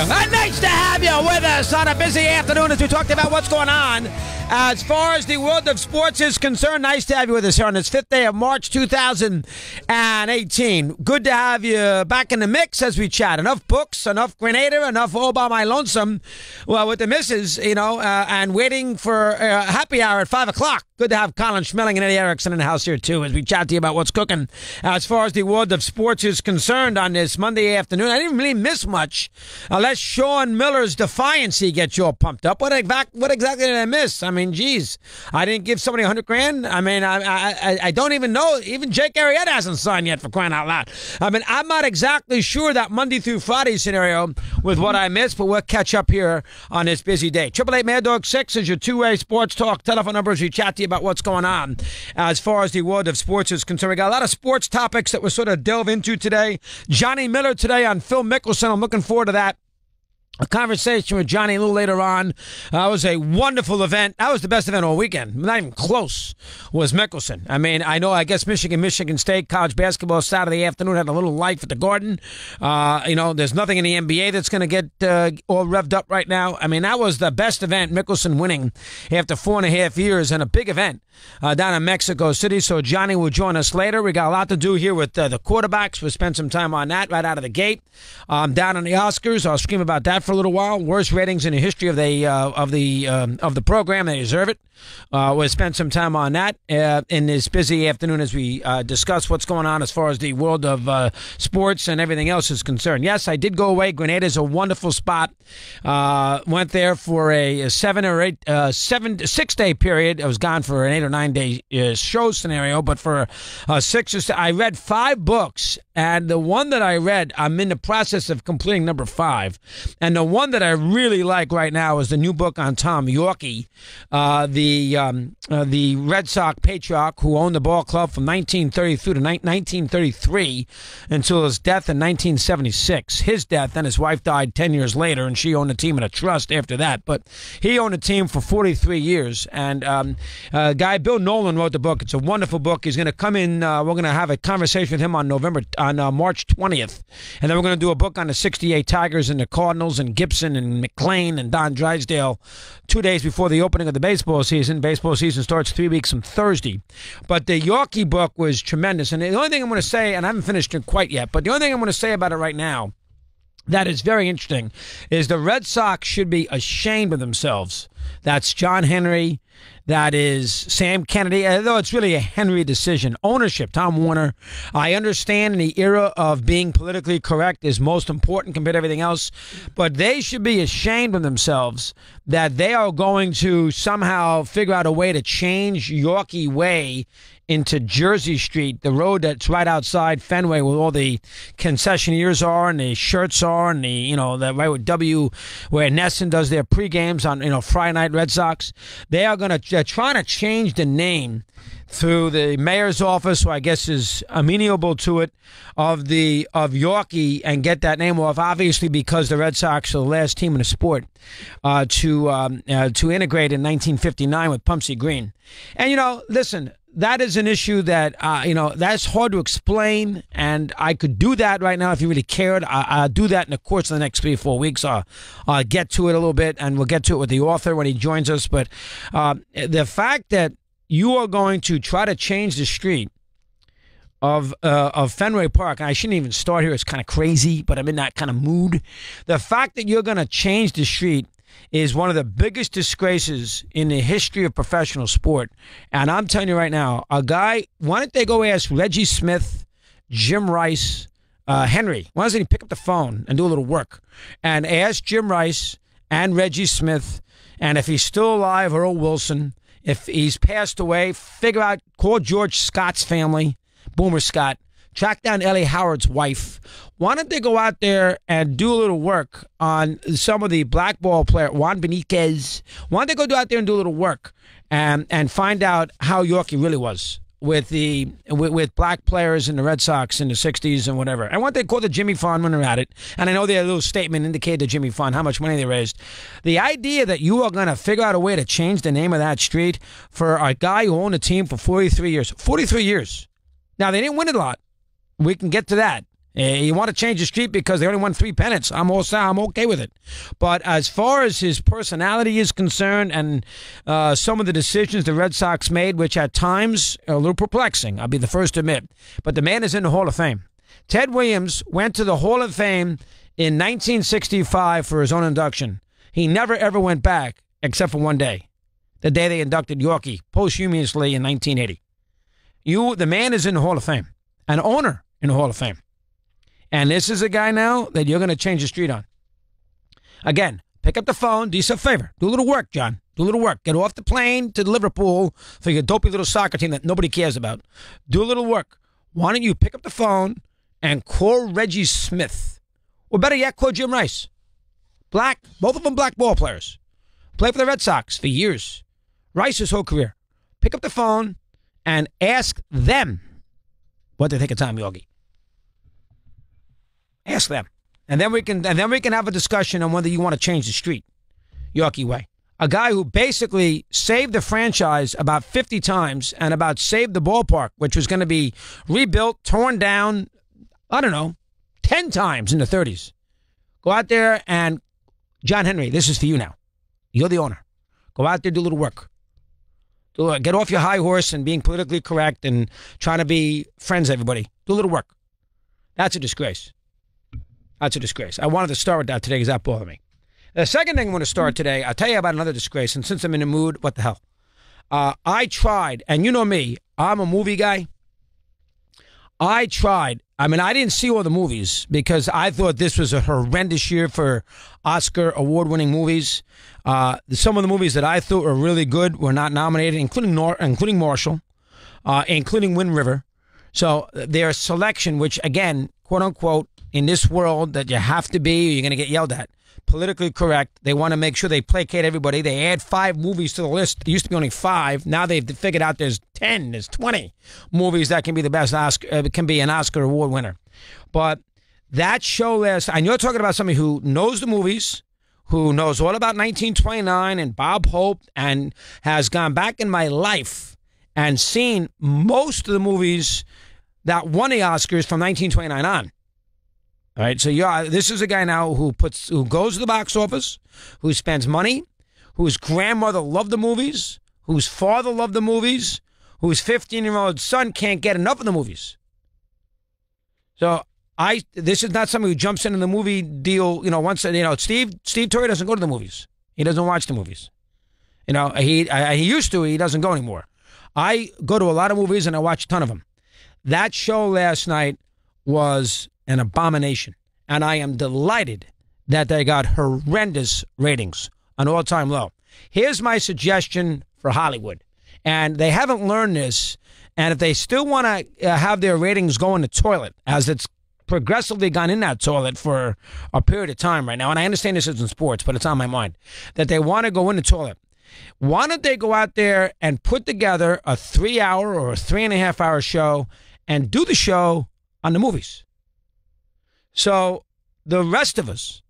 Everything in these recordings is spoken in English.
Nice to have you with us on a busy afternoon as we talked about what's going on. As far as the world of sports is concerned, nice to have you with us here on this 5th day of March 2018. Good to have you back in the mix as we chat. Enough books, enough Grenada, enough all by my lonesome. Well, with the missus, and waiting for happy hour at 5 o'clock. Good to have Colin Schmeling and Eddie Erickson in the house here, too, as we chat to you about what's cooking. As far as the world of sports is concerned on this Monday afternoon, I didn't really miss much unless Sean Miller's defiancy gets you all pumped up. What exactly did I miss? I mean, geez, I didn't give somebody $100,000. I mean, I don't even know. Even Jake Arrieta hasn't signed yet, for crying out loud. I mean, I'm not exactly sure that Monday through Friday scenario with what I missed, but we'll catch up here on this busy day. 888 Mad Dog 6 is your two-way sports talk telephone number as we chat to you about what's going on as far as the world of sports is concerned. We got a lot of sports topics that we'll sort of delve into today. Johnny Miller today on Phil Mickelson. I'm looking forward to that. A conversation with Johnny a little later on. It was a wonderful event. That was the best event all weekend. Not even close was Mickelson. I mean, I guess Michigan State college basketball Saturday afternoon had a little life at the Garden. There's nothing in the NBA that's going to get all revved up right now. I mean, that was the best event, Mickelson winning after 4.5 years, and a big event down in Mexico City. So Johnny will join us later. We got a lot to do here with the quarterbacks. We'll spend some time on that right out of the gate. Down on the Oscars, I'll scream about that for a little while. Worst ratings in the history of the program. They deserve it. We'll spend some time on that in this busy afternoon as we discuss what's going on as far as the world of sports and everything else is concerned. Yes, I did go away. Grenada is a wonderful spot. Went there for a 6 day period. I was gone for an 8 or 9 day show scenario, but for 6 or 7, I read 5 books. And the one that I read, I'm in the process of completing number 5. And the one that I really like right now is the new book on Tom Yorkie, the Red Sox patriarch who owned the ball club from 1932 to 1933 until his death in 1976. His death, and his wife died 10 years later, and she owned the team in a trust after that. But he owned the team for 43 years. And guy Bill Nolan wrote the book. It's a wonderful book. He's going to come in. We're going to have a conversation with him on March 20th. And then we're going to do a book on the 68 Tigers and the Cardinals and Gibson and McLean and Don Drysdale 2 days before the opening of the baseball season. Baseball season starts 3 weeks from Thursday. But the Yorkie book was tremendous. And the only thing I'm going to say, and I haven't finished it quite yet, but the only thing I'm going to say about it right now that is very interesting is the Red Sox should be ashamed of themselves. That's John Henry. That is Sam Kennedy, although it's really a Henry decision. Ownership, Tom Warner. I understand in the era of being politically correct is most important compared to everything else, but they should be ashamed of themselves that they are going to somehow figure out a way to change Yorkie Way into Jersey Street, the road that's right outside Fenway where all the concessionaires are and the shirts are and the right with where Nesson does their pre-games on, Friday night Red Sox. They're trying to change the name through the mayor's office, who I guess is amenable to it, of Yorkie, and get that name off, obviously because the Red Sox are the last team in the sport to integrate in 1959 with Pumpsie Green. And, listen, that is an issue that, that's hard to explain, and I could do that right now if you really cared. I'll do that in the course of the next 3 or 4 weeks. I'll get to it a little bit, and we'll get to it with the author when he joins us. But the fact that you are going to try to change the street of Fenway Park, and I shouldn't even start here. It's kind of crazy, but I'm in that kind of mood. The fact that you're going to change the street is one of the biggest disgraces in the history of professional sport. And I'm telling you right now, why don't they go ask Reggie Smith, Jim Rice, Henry, why doesn't he pick up the phone and do a little work and ask Jim Rice and Reggie Smith, and if he's still alive, Earl Wilson, if he's passed away, call George Scott's family, Boomer Scott, track down Ellie Howard's wife. Why don't they go out there and do a little work on some of the blackball player, Juan Benitez? Why don't they go out there and do a little work and find out how Yorkie really was with black players in the Red Sox in the 60s and whatever. And why don't they call the Jimmy Fund when they're at it? And I know their little statement indicated to Jimmy Fund how much money they raised. The idea that you are going to figure out a way to change the name of that street for a guy who owned a team for 43 years. 43 years. Now, they didn't win a lot. We can get to that. You want to change the street because they only won 3 pennants. I'm okay with it. But as far as his personality is concerned and some of the decisions the Red Sox made, which at times are a little perplexing, I'll be the first to admit. But the man is in the Hall of Fame. Ted Williams went to the Hall of Fame in 1965 for his own induction. He never, ever went back except for one day, the day they inducted Yorkie posthumously in 1980. The man is in the Hall of Fame, an owner in the Hall of Fame. And this is a guy now that you're going to change the street on. Again, pick up the phone. Do yourself a favor. Do a little work, John. Do a little work. Get off the plane to Liverpool for your dopey little soccer team that nobody cares about. Do a little work. Why don't you pick up the phone and call Reggie Smith? Or better yet, call Jim Rice. Black, both of them black ball players. Played for the Red Sox for years. Rice his whole career. Pick up the phone and ask them what they think of Tom Yorkie. Ask them. And then we can have a discussion on whether you want to change the street Yorkie way. A guy who basically saved the franchise about 50 times and about saved the ballpark, which was going to be rebuilt, torn down, 10 times in the 30s. Go out there and, John Henry, this is for you now. You're the owner. Go out there, do a little work. Get off your high horse and being politically correct and trying to be friends with everybody. Do a little work. That's a disgrace. That's a disgrace. I wanted to start with that today because that bothered me. The second thing I want to start today, I'll tell you about another disgrace. And since I'm in the mood, what the hell? I tried, and you know me, I'm a movie guy. I tried. I didn't see all the movies because I thought this was a horrendous year for Oscar award-winning movies. Some of the movies that I thought were really good were not nominated, including Marshall, including Wind River. So their selection, which again, quote unquote, in this world that you have to be, or you're going to get yelled at, politically correct. They want to make sure they placate everybody. They add 5 movies to the list. There used to be only 5. Now they've figured out there's 10, there's 20 movies that can be the best Oscar, can be an Oscar award winner. But that show last, and you're talking about somebody who knows the movies, who knows all about 1929 and Bob Hope, and has gone back in my life and seen most of the movies that won the Oscars from 1929 on. All right, so this is a guy now who goes to the box office, who spends money, whose grandmother loved the movies, whose father loved the movies, whose 15-year-old son can't get enough of the movies. So this is not somebody who jumps into the movie deal. Steve Torrey doesn't go to the movies. He doesn't watch the movies. He used to. He doesn't go anymore. I go to a lot of movies and I watch a ton of them. That show last night was an abomination. And I am delighted that they got horrendous ratings, an all-time low. Here's my suggestion for Hollywood. And they haven't learned this. And if they still want to have their ratings go in the toilet, as it's progressively gone in that toilet for a period of time right now, and I understand this isn't sports, but it's on my mind, that they want to go in the toilet. Why don't they go out there and put together a 3-hour or a 3.5-hour show and do the show on the movies? So the rest of us,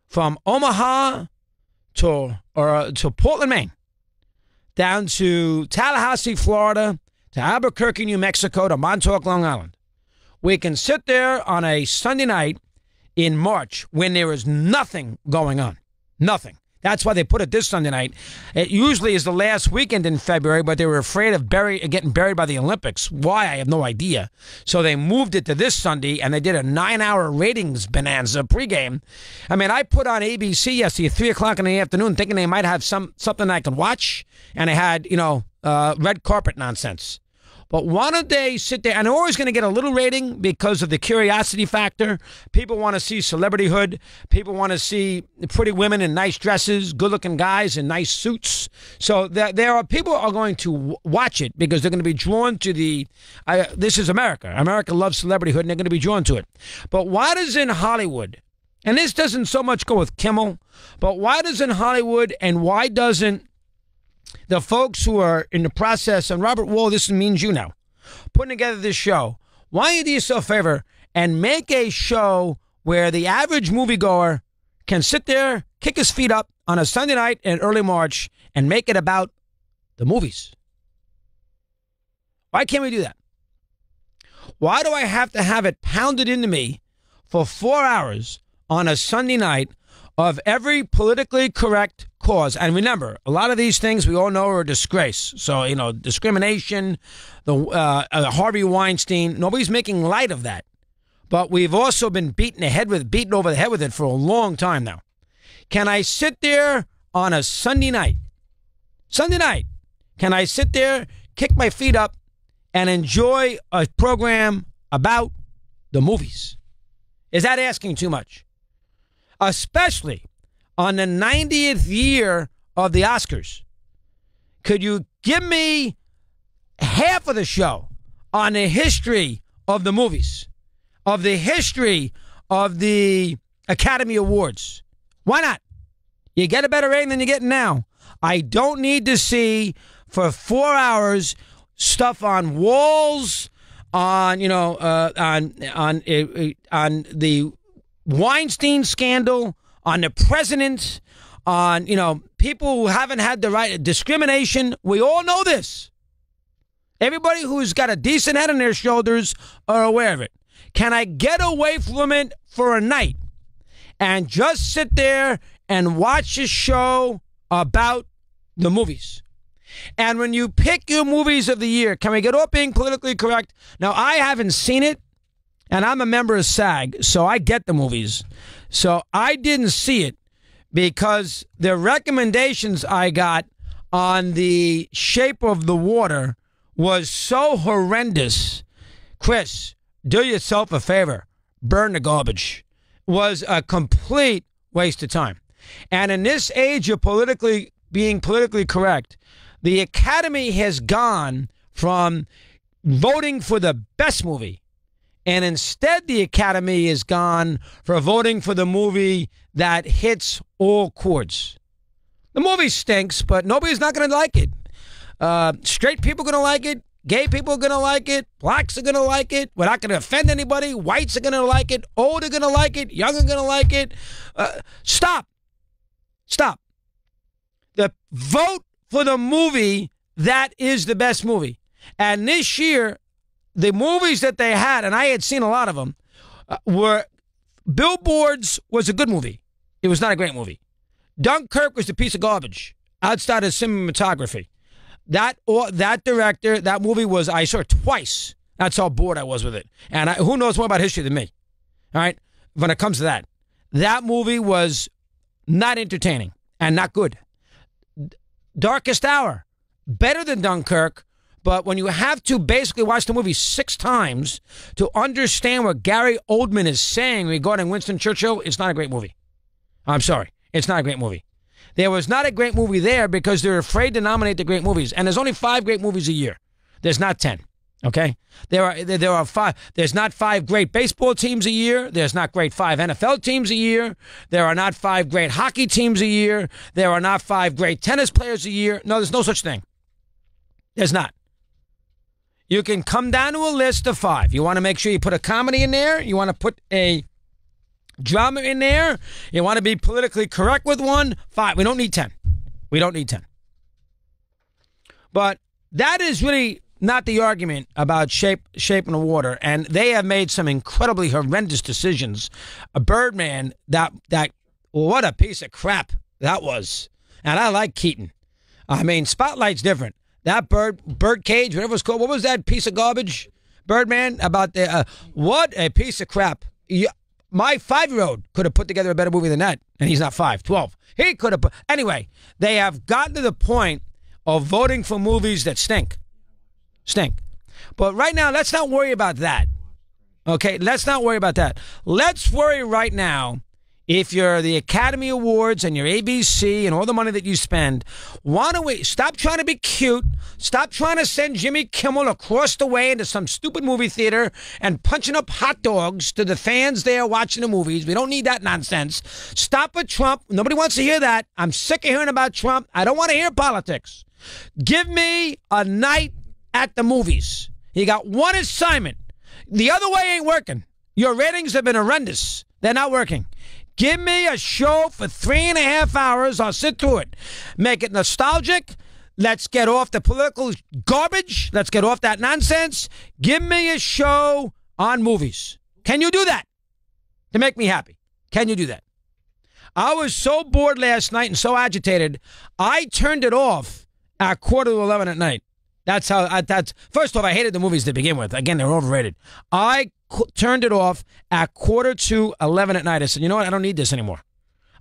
from Omaha to Portland, Maine, down to Tallahassee, Florida, to Albuquerque, New Mexico, to Montauk, Long Island, we can sit there on a Sunday night in March when there is nothing going on. Nothing. That's why they put it this Sunday night. It usually is the last weekend in February, but they were afraid of getting buried by the Olympics. Why, I have no idea. So they moved it to this Sunday, and they did a 9-hour ratings bonanza pregame. I put on ABC yesterday at 3 o'clock in the afternoon thinking they might have something I could watch, and they had, red carpet nonsense. But why don't they sit there, and they're always going to get a little rating because of the curiosity factor. People want to see celebrityhood. People want to see pretty women in nice dresses, good-looking guys in nice suits. So people are going to watch it because they're going to be drawn to this is America. America loves celebrityhood, and they're going to be drawn to it. But why does in Hollywood, and this doesn't so much go with Kimmel, but why does in Hollywood and why doesn't the folks who are in the process, and Robert Wall, this means you now, putting together this show, why don't you do yourself a favor and make a show where the average moviegoer can sit there, kick his feet up on a Sunday night in early March and make it about the movies? Why can't we do that? Why do I have to have it pounded into me for 4 hours on a Sunday night of every politically correct cause? And remember, a lot of these things we all know are a disgrace. So, discrimination, the Harvey Weinstein, nobody's making light of that. But we've also been beaten over the head with it for a long time now. Can I sit there on a Sunday night? Can I sit there, kick my feet up, and enjoy a program about the movies? Is that asking too much? Especially on the 90th year of the Oscars. Could you give me half of the show on the history of the movies, of the history of the Academy Awards? Why not? You get a better rating than you're getting now. I don't need to see for 4 hours stuff on walls, on the Weinstein scandal, on the president, on people who haven't had the right discrimination. We all know this. Everybody who's got a decent head on their shoulders are aware of it. Can I get away from it for a night and just sit there and watch a show about the movies? And when you pick your movies of the year, can we get off being politically correct? Now, I haven't seen it, and I'm a member of SAG, so I get the movies. So I didn't see it because the recommendations I got on The Shape of the Water was so horrendous. Chris, do yourself a favor. Burn the garbage. Was a complete waste of time. And in this age of being politically correct, the Academy has gone from voting for the best movie, and instead the Academy has gone for voting for the movie that hits all chords. The movie stinks, but nobody's not going to like it. Straight people are going to like it. Gay people are going to like it. Blacks are going to like it. We're not going to offend anybody. Whites are going to like it. Old are going to like it. Young are going to like it. Stop. The vote for the movie that is the best movie. And this year, the movies that they had, and I had seen a lot of them, were Billboards was a good movie. It was not a great movie. Dunkirk was a piece of garbage outside of cinematography. That director, that movie I saw it twice. That's how bored I was with it. And who knows more about history than me? All right? When it comes to that. That movie was not entertaining and not good. Darkest Hour, better than Dunkirk, but when you have to basically watch the movie 6 times to understand what Gary Oldman is saying regarding Winston Churchill, it's not a great movie. I'm sorry. It's not a great movie. There was not a great movie there because they're afraid to nominate the great movies. And there's only 5 great movies a year. There's not 10. Okay? There are 5. There's not 5 great baseball teams a year. There's not great 5 NFL teams a year. There are not 5 great hockey teams a year. There are not 5 great tennis players a year. No, there's no such thing. There's not. You can come down to a list of 5. You want to make sure you put a comedy in there. You want to put a drama in there. You want to be politically correct with one. 5. We don't need 10. We don't need 10. But that is really not the argument about Shape in the Water. And they have made some incredibly horrendous decisions. A Birdman, what a piece of crap that was. And I like Keaton. I mean, Spotlight's different. That Birdcage, whatever it's called, what was that piece of garbage? Birdman, about what a piece of crap. My 5-year-old could have put together a better movie than that. And he's not 5, 12. He could have anyway, they have gotten to the point of voting for movies that stink. But right now, let's not worry about that. Okay, let's not worry about that. Let's worry right now, if you're the Academy Awards and your ABC and all the money that you spend, why don't we stop trying to be cute, stop trying to send Jimmy Kimmel across the way into some stupid movie theater and punching up hot dogs to the fans there watching the movies. We don't need that nonsense. Stop with Trump. Nobody wants to hear that. I'm sick of hearing about Trump. I don't want to hear politics. Give me a night at the movies. You got one assignment. The other way ain't working. Your ratings have been horrendous. They're not working. Give me a show for 3.5 hours. I'll sit through it. Make it nostalgic. Let's get off the political garbage. Let's get off that nonsense. Give me a show on movies. Can you do that? To make me happy. Can you do that? I was so bored last night and so agitated, I turned it off at 10:45 at night. That's first off, I hated the movies to begin with. Again, they're overrated. I turned it off at 11:45 at night. I said, you know what? I don't need this anymore.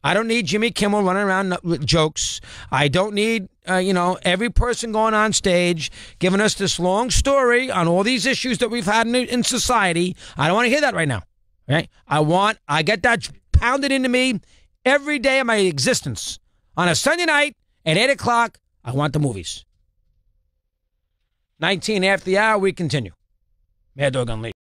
I don't need Jimmy Kimmel running around with jokes. I don't need, every person going on stage giving us this long story on all these issues that we've had in society. I don't want to hear that right now. Right? I get that pounded into me every day of my existence. On a Sunday night at 8 o'clock, I want the movies. 19 after the hour, we continue. Mad Dog Unleashed.